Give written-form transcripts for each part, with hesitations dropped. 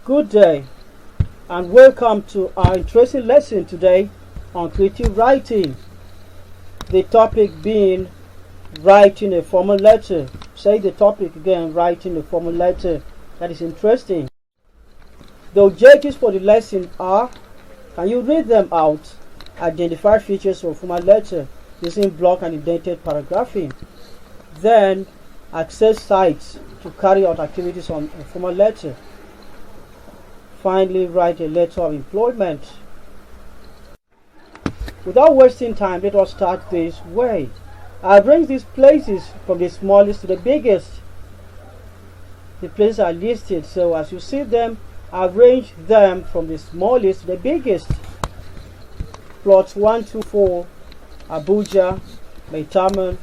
Good day and welcome to our interesting lesson today on creative writing. The topic being writing a formal letter. Say the topic again, writing a formal letter. That is interesting. The objectives for the lesson are: can you read them out? Identify features of a formal letter using block and indented paragraphing. Then access sites to carry out activities on a formal letter. Finally, write a letter of employment. Without wasting time, let us start this way. I arrange these places from the smallest to the biggest. The places are listed, so as you see them, arrange them from the smallest to the biggest. Plots 124, Abuja, Maitama,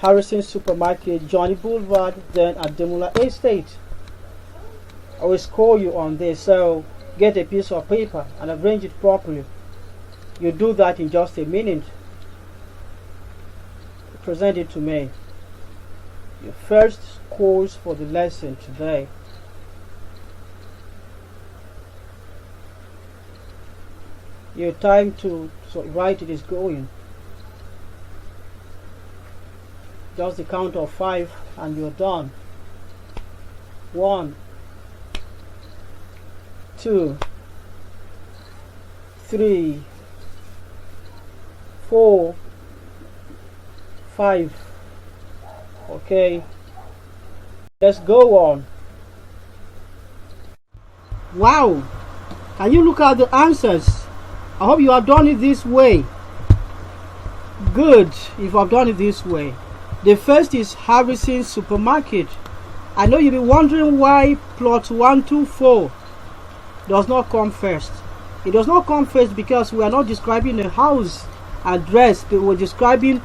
Harrison Supermarket, Johnny Boulevard, then Ademola Estate. I will score you on this, so get a piece of paper and arrange it properly. You do that in just a minute. Present it to me. Your first scores for the lesson today. Your time to write it is going. Just the count of 5 and you're done. 1, 2, 3, 4, 5. Okay, let's go on. Wow, can you look at the answers? I hope you have done it this way. Good, if I've done it this way. The first is Harrison Supermarket. I know you'll be wondering why plot 124 does not come first. It does not come first because we are not describing a house address, but we're describing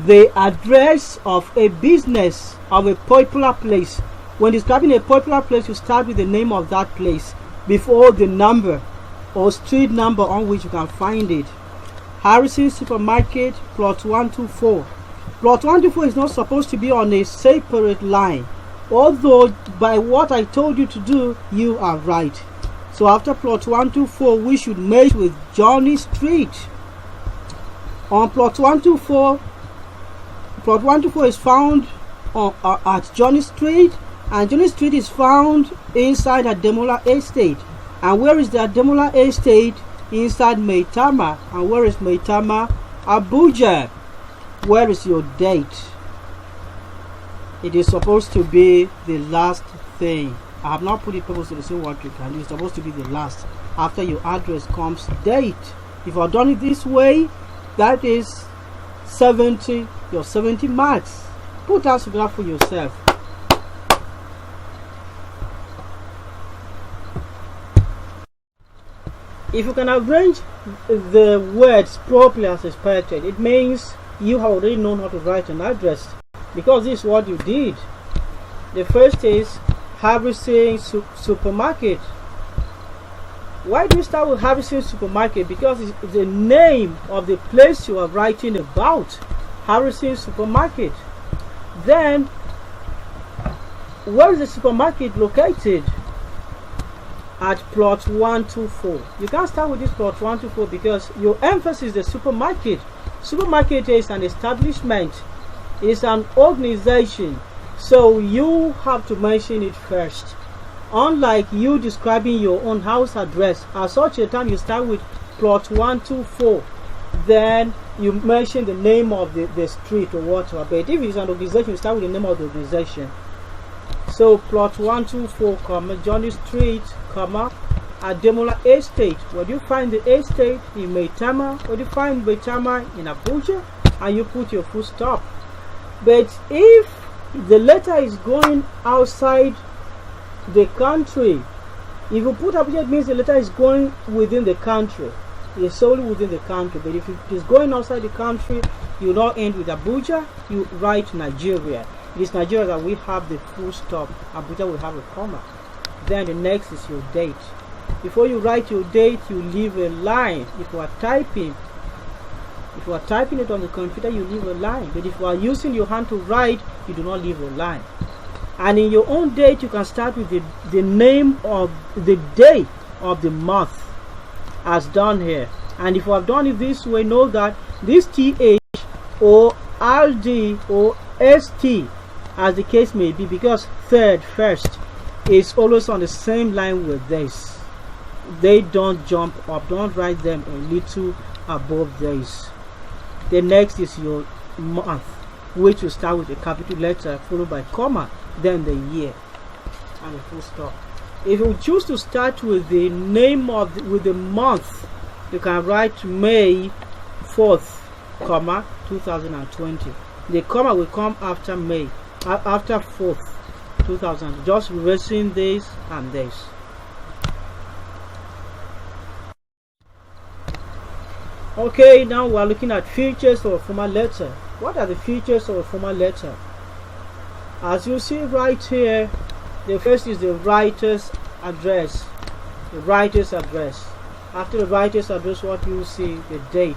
the address of a business, of a popular place. When describing a popular place, you start with the name of that place before the number or street number on which you can find it. Harrison Supermarket, plot 124. Plot 124 is not supposed to be on a separate line, although by what I told you to do, you are right. So after plot 124, we should merge with Johnny Street. On plot 124, plot 124 is found at Johnny Street, and Johnny Street is found inside Ademola Estate. And where is the Ademola Estate? Inside Maitama. And where is Maitama? Abuja. Where is your date? It is supposed to be the last thing. I have not put it purposely to say what you can do. It's supposed to be the last. After your address comes date. If I've done it this way, that is 70, your 70 marks. Put that together for yourself. If you can arrange the words properly as expected, it means you have already known how to write an address, because this is what you did. The first is Harrison Supermarket. Why do you start with Harrison Supermarket? Because it's the name of the place you are writing about. Harrison Supermarket. Then, where is the supermarket located? At plot 124. You can't start with this plot 124 because your emphasis is the supermarket. Supermarket is an establishment. It's an organization. So you have to mention it first. Unlike you describing your own house address, at such a time you start with plot 124. Then you mention the name of the street or whatever. But if it's an organization, you start with the name of the organization. So plot 124, comma, Johnny Street, comma, Ademola Estate. Where do you find the estate? In Maitama. Where do you find Maitama? In Abuja. And you put your full stop. But if the letter is going outside the country, if you put Abuja, it means the letter is going within the country. It's solely within the country. But if it is going outside the country, you don't end with Abuja, you write Nigeria. It is Nigeria that we have the full stop. Abuja will have a comma. Then the next is your date. Before you write your date, you leave a line. If you are typing it on the computer, you leave a line. But if you are using your hand to write, you do not leave a line. And in your own date, you can start with the name of the day of the month, as done here. And if you have done it this way, know that this TH or RD or ST, as the case may be, because third, first, is always on the same line with this. They don't jump up. Don't write them a little above this. The next is your month, which will start with a capital letter followed by comma, then the year and a full stop. If you choose to start with the name of with the month, you can write May 4th, comma 2020. The comma will come after May, after 4th 2000. Just reversing this and this. Okay, now we are looking at features of a formal letter. What are the features of a formal letter? As you see right here, the first is the writer's address. The writer's address. After the writer's address, what you see? The date.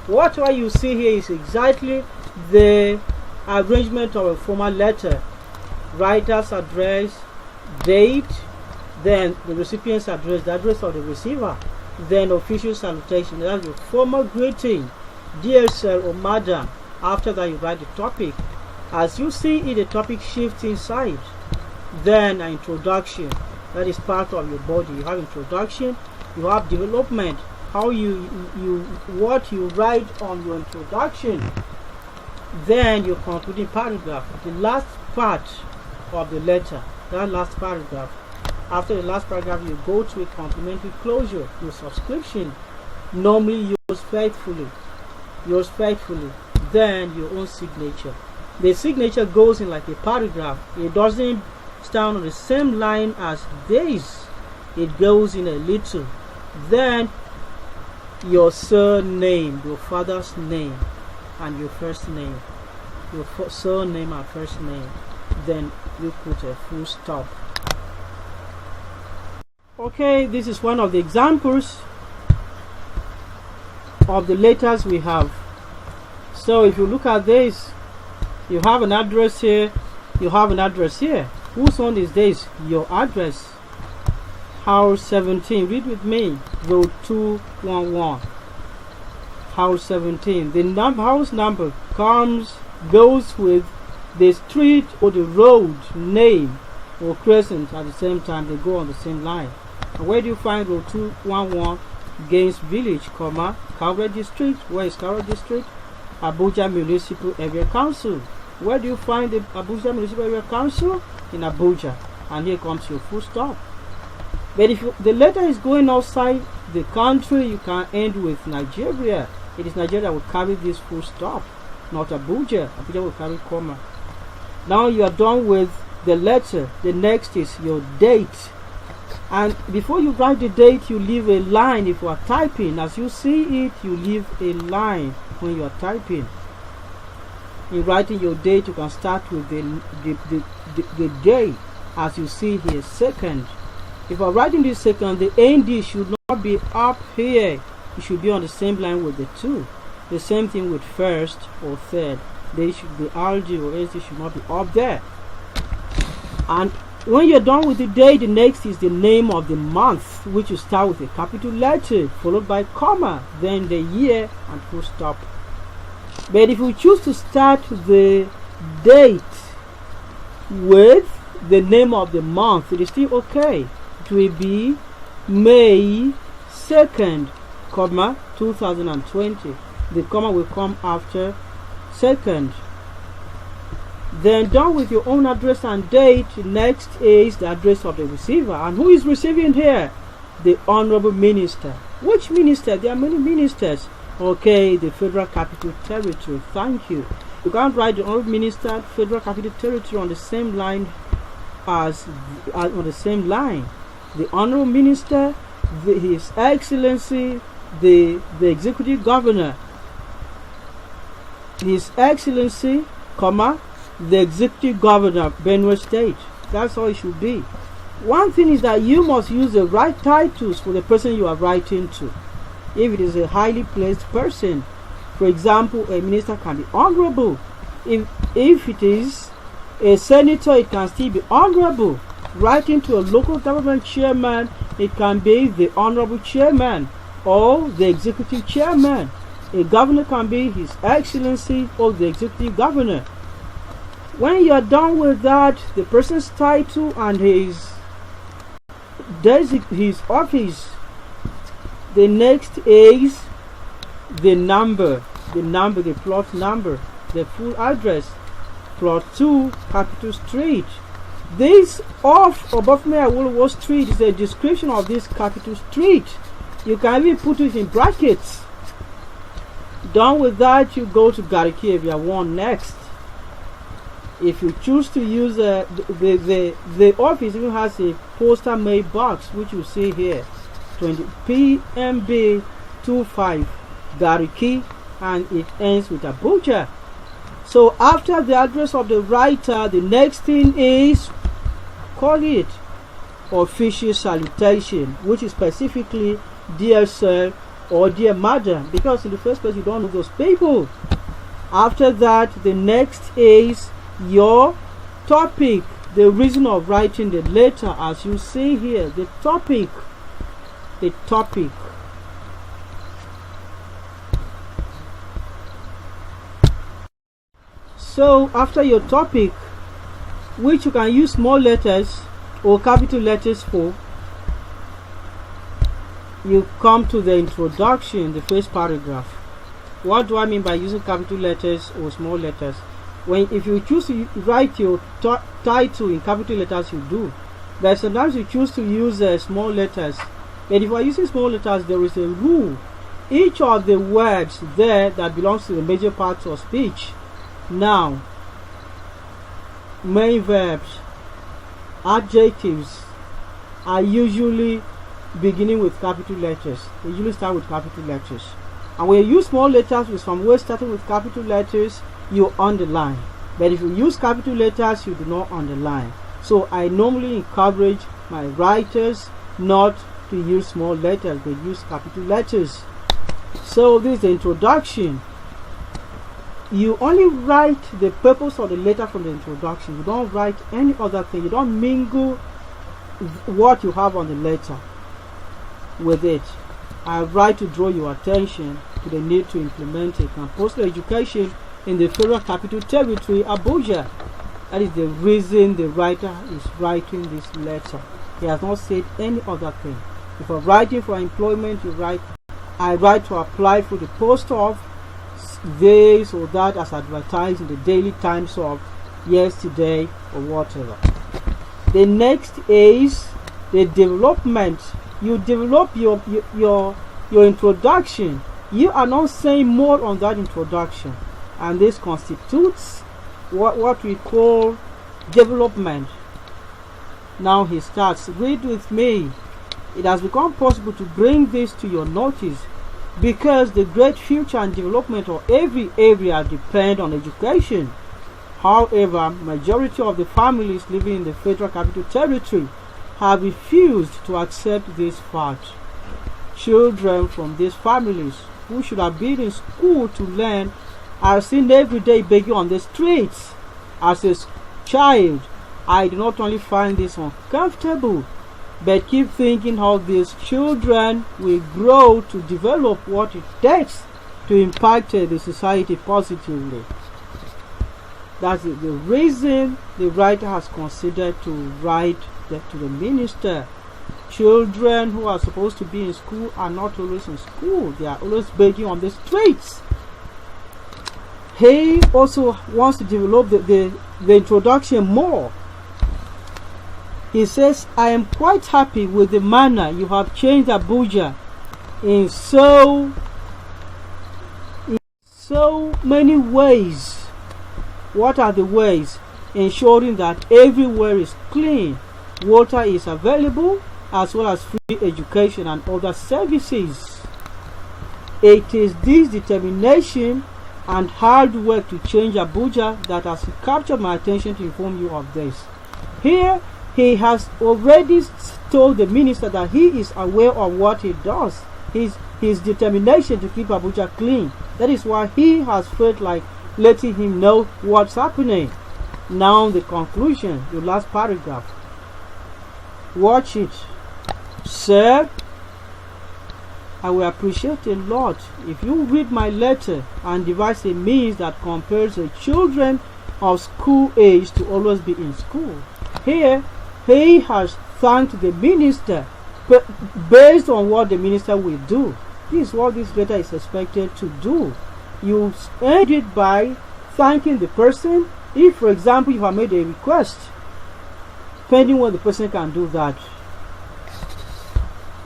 What you see here is exactly the arrangement of a formal letter. Writer's address, date, then the recipient's address, the address of the receiver, then official salutation. That's your formal greeting, dear sir or madam. After that, you write the topic. As you see it, the topic shifts inside. Then an introduction. That is part of your body. You have introduction, you have development, how what you write on your introduction, then your concluding paragraph, the last part of the letter, that last paragraph. After the last paragraph, you go to a complimentary closure, your subscription, normally yours faithfully, then your own signature. The signature goes in like a paragraph. It doesn't stand on the same line as this. It goes in a little. Then your surname, your father's name, and your first name, your surname and first name. Then you put a full stop. Okay, this is one of the examples of the letters we have. So if you look at this, you have an address here, you have an address here. Whose one is this? Your address. House 17, read with me, road 211. House 17. The house number goes with the street or the road name or crescent at the same time. They go on the same line. And where do you find road 211? Gaines Village, comma, Cowra District. Where is Cowra District? Abuja Municipal Area Council. Where do you find the Abuja Municipal Area Council? In Abuja. And here comes your full stop. But if the letter is going outside the country, you can end with Nigeria. It is Nigeria that will carry this full stop, not Abuja. Abuja will carry comma. Now you are done with the letter. The next is your date. And before you write the date, you leave a line if you are typing. As you see it, you leave a line when you are typing. In writing your date, you can start with the day, as you see here, second. If you are writing this second, the ND should not be up here. It should be on the same line with the two. The same thing with first or third. They should be RD or SD should not be up there. And when you're done with the day, the next is the name of the month, which will start with a capital letter followed by comma, then the year and full stop. But if you choose to start the date with the name of the month, it is still okay. It will be May 2nd, comma 2020. The comma will come after second. Then done with your own address and date, next is the address of the receiver. And who is receiving here? The Honorable Minister. Which minister? There are many ministers. Okay, the Federal Capital Territory. Thank you. You can't write the Honorable Minister, Federal Capital Territory on the same line as on the same line. The Honorable Minister, His Excellency, the Executive Governor. His Excellency, comma, the Executive Governor, Benue State. That's all it should be. One thing is that you must use the right titles for the person you are writing to. If it is a highly placed person, for example, a minister can be honorable. If it is A senator, it can still be honorable. Writing to a local government chairman, it can be the honorable chairman or the executive chairman. A governor can be His Excellency or the executive governor. When you are done with that, the person's title and his office, the next is the number, the plot number, the full address. Plot 2, Capital Street. This off Obafemi Awolowo Street is a description of this Capital Street. You can even put it in brackets. Done with that, you go to Gariki Area 1 next. If you choose to use the office even has a postal mailbox, which you see here, 20 PMB 25 Gariki, and it ends with Abuja. So after the address of the writer, the next thing is, call it official salutation, which is specifically dear sir or dear madam, because in the first place you don't know those people. After that, the next is your topic, the reason of writing the letter, as you see here, the topic. So after your topic, which you can use small letters or capital letters for, you come to the introduction, the first paragraph. What do I mean by using capital letters or small letters? If you choose to write your title in capital letters, you do. But sometimes you choose to use small letters. But if you are using small letters, there is a rule. Each of the words there that belongs to the major parts of speech, noun, main verbs, adjectives, are usually beginning with capital letters. They usually start with capital letters. And when you use small letters with some words starting with capital letters, you underline. But if you use capital letters, you do not underline. So I normally encourage my writers not to use small letters, but use capital letters. So this is the introduction. You only write the purpose of the letter from the introduction. You don't write any other thing. You don't mingle what you have on the letter with it. I write to draw your attention to the need to implement a compulsory education in the Federal Capital Territory, Abuja. That is the reason the writer is writing this letter. He has not said any other thing. If you're writing for employment, you write, I write to apply for the post of this or that as advertised in the Daily Times of yesterday or whatever. The next is the development. You develop your introduction. You are not saying more on that introduction, and this constitutes what we call development. Now he starts. Read with me. It has become possible to bring this to your notice because the great future and development of every area depend on education. However, majority of the families living in the Federal Capital Territory have refused to accept this fact. Children from these families who should have been in school to learn are seen every day begging on the streets. As a child, I do not only find this uncomfortable, but keep thinking how these children will grow to develop what it takes to impact the society positively. That's the reason the writer has considered to write to the minister. Children who are supposed to be in school are not always in school. They are always begging on the streets. He also wants to develop the introduction more. He says, I am quite happy with the manner you have changed Abuja in so many ways. What are the ways? Ensuring that everywhere is clean, water is available, as well as free education and other services. It is this determination and hard work to change Abuja that has captured my attention to inform you of this. Here, he has already told the minister that he is aware of what he does. His determination to keep Abuja clean. That is why he has felt like letting him know what's happening. Now the conclusion, the last paragraph. Watch it. Sir, I will appreciate a lot if you read my letter and devise a means that compels the children of school age to always be in school. Here, he has thanked the minister based on what the minister will do. This is what this letter is expected to do. You end it by thanking the person. If, for example, you have made a request, pending when the person can do that.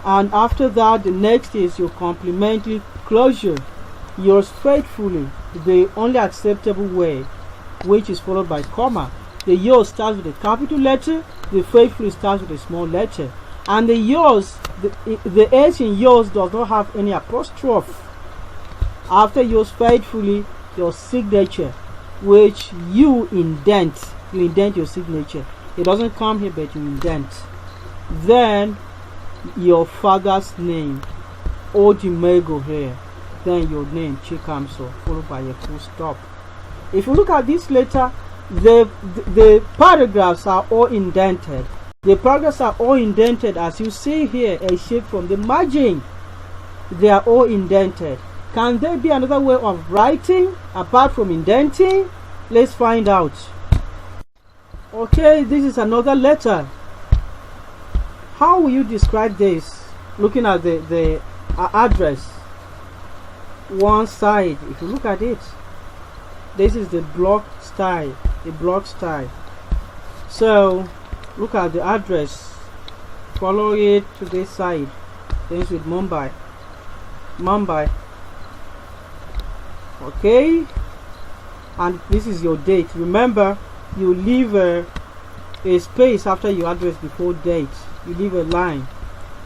And after that, the next is your complimentary closure. Yours faithfully, the only acceptable way, which is followed by comma. The yours starts with a capital letter, the faithfully starts with a small letter. And the yours, the S in yours does not have any apostrophe. After yours faithfully, your signature, which you indent your signature. It doesn't come here, but you indent. Then your father's name, Ojimego here. Then your name, Chikamso, followed by a full stop. If you look at this letter, the paragraphs are all indented. The paragraphs are all indented, as you see here, a shape from the margin. They are all indented. Can there be another way of writing apart from indenting? Let's find out. Okay, this is another letter. How will you describe this? Looking at the address, one side, if you look at it, this is the block style, So look at the address, follow it to this side, things with Mumbai. Okay, and this is your date. Remember, you leave a space after your address before date. You leave a line.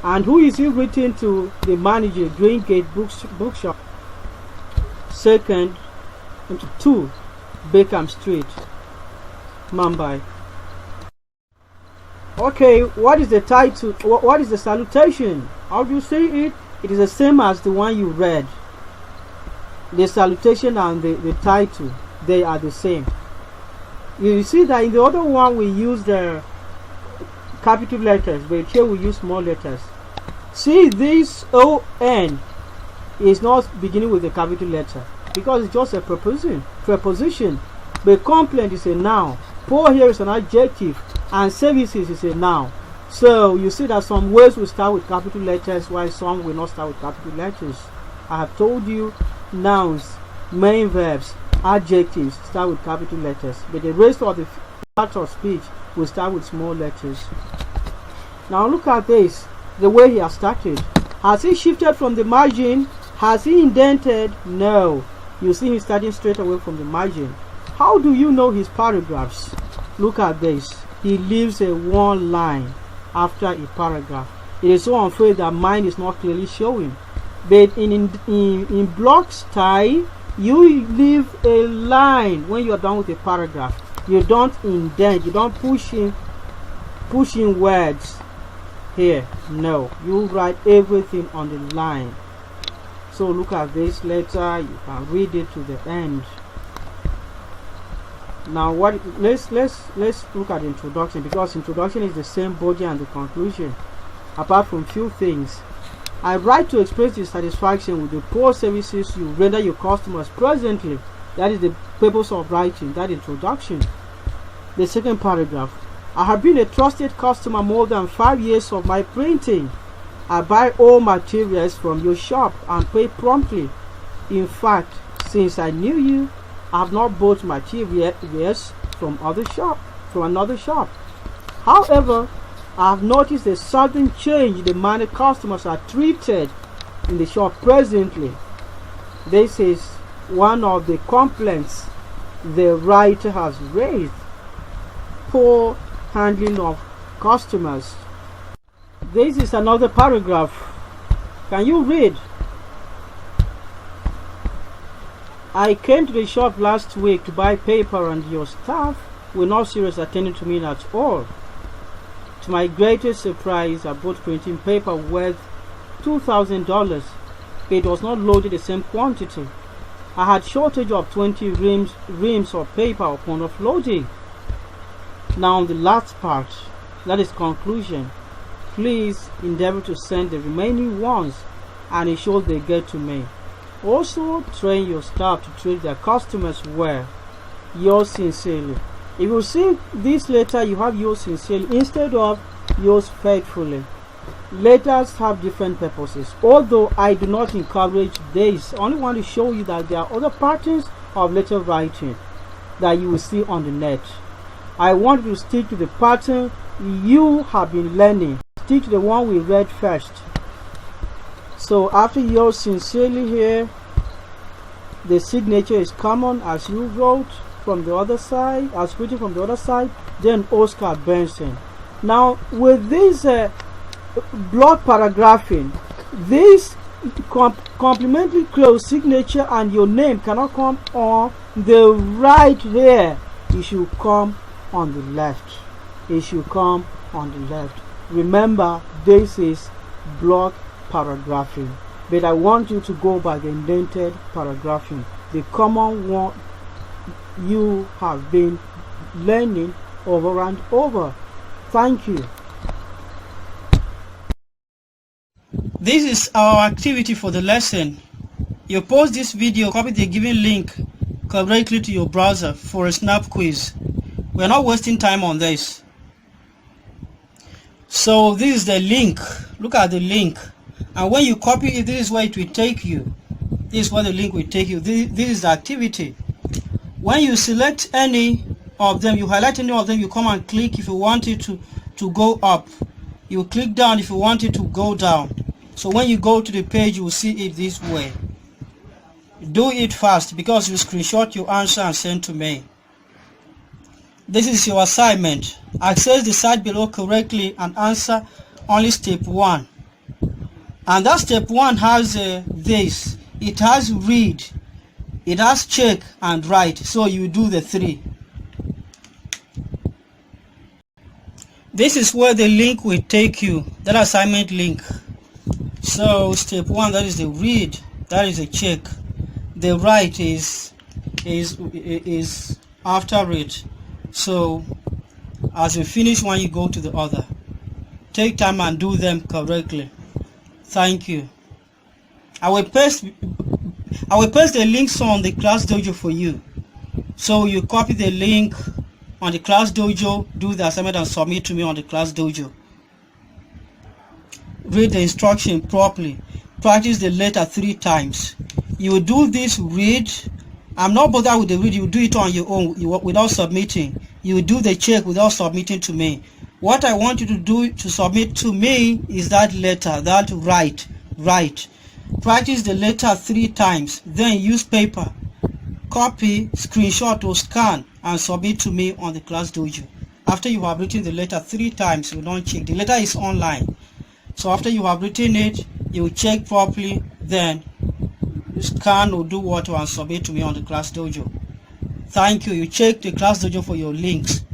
And who is you written to? The manager, Green Gate Bookshop, 2nd 2 Beckham Street, Mumbai. Okay, what is the title? What is the salutation? How do you say it? It is the same as the one you read. The salutation and the title, they are the same. You see that in the other one we use the capital letters, but here we use small letters. See, this O-N is not beginning with a capital letter because it's just a preposition. But complaint is a noun. Poor here is an adjective, and services is a noun. So you see that some words will start with capital letters while some will not start with capital letters. I have told you nouns, main verbs, adjectives start with capital letters, but the rest of the parts of speech will start with small letters. Now look at this, the way he has started. Has he shifted from the margin? Has he indented? No. You see him starting straight away from the margin. How do you know his paragraphs? Look at this. He leaves a one line after a paragraph. It is so unfair that mine is not clearly showing. But in block style, you leave a line when you are done with a paragraph. You don't indent. You don't push in words here. No, you write everything on the line. So look at this letter. You can read it to the end. Now let's look at the introduction, because introduction is the same body and the conclusion, apart from few things. I write to express dissatisfaction with the poor services you render your customers presently. That is the purpose of writing that introduction. The second paragraph. I have been a trusted customer more than 5 years of my printing. I buy all materials from your shop and pay promptly. In fact, since I knew you, I have not bought materials from another shop. However, I have noticed a sudden change in the manner customers are treated in the shop presently. This is one of the complaints the writer has raised. Poor handling of customers. This is another paragraph. Can you read? I came to the shop last week to buy paper and your staff were not serious attending to me at all. To my greatest surprise, I bought printing paper worth $2,000. It was not loaded the same quantity. I had shortage of 20 reams of paper upon offloading. Now the last part, that is conclusion. Please endeavor to send the remaining ones and ensure they get to me. Also train your staff to treat their customers well. Yours sincerely. If you see this letter, you have yours sincerely instead of yours faithfully. Letters have different purposes. Although I do not encourage this, I only want to show you that there are other patterns of letter writing that you will see on the net. I want you to stick to the pattern you have been learning. Stick to the one we read first. So after yours sincerely here, the signature is common as you wrote from the other side, as written from the other side, then Oscar Benson. Now with this block paragraphing, this complementary close signature and your name cannot come on the right here. It should come on the left. It should come on the left. Remember, this is block paragraphing, but I want you to go by the indented paragraphing, the common one you have been learning over and over. Thank you. This is our activity for the lesson. You post this video, copy the given link correctly to your browser for a snap quiz. We're not wasting time on this. So this is the link. Look at the link. And when you copy it, this is where it will take you. This is where the link will take you. This is the activity. When you select any of them, you highlight any of them, you come and click if you want it to go up. You click down if you want it to go down. So when you go to the page, you will see it this way. Do it fast because you screenshot your answer and send to me. This is your assignment. Access the site below correctly and answer only step 1. And that step 1 has this. It has read, it has check and write. So you do the 3. This is where the link will take you, that assignment link. So step 1, that is the read, that is the check. The write is after it. So as you finish one, you go to the other. Take time and do them correctly. Thank you. I will paste the links on the class dojo for you. So you copy the link on the class dojo, do the assignment and submit to me on the class dojo. Read the instruction properly. Practice the letter 3 times. You will do this read. I'm not bothered with the read. You will do it on your own without submitting. You will do the check without submitting to me. What I want you to do to submit to me is that letter, that write. Practice the letter 3 times. Then use paper, copy, screenshot or scan and submit to me on the class dojo. After you have written the letter 3 times, you don't check. The letter is online. So after you have written it, you check properly, then scan or do what and submit to me on the class dojo. Thank you. You check the class dojo for your links.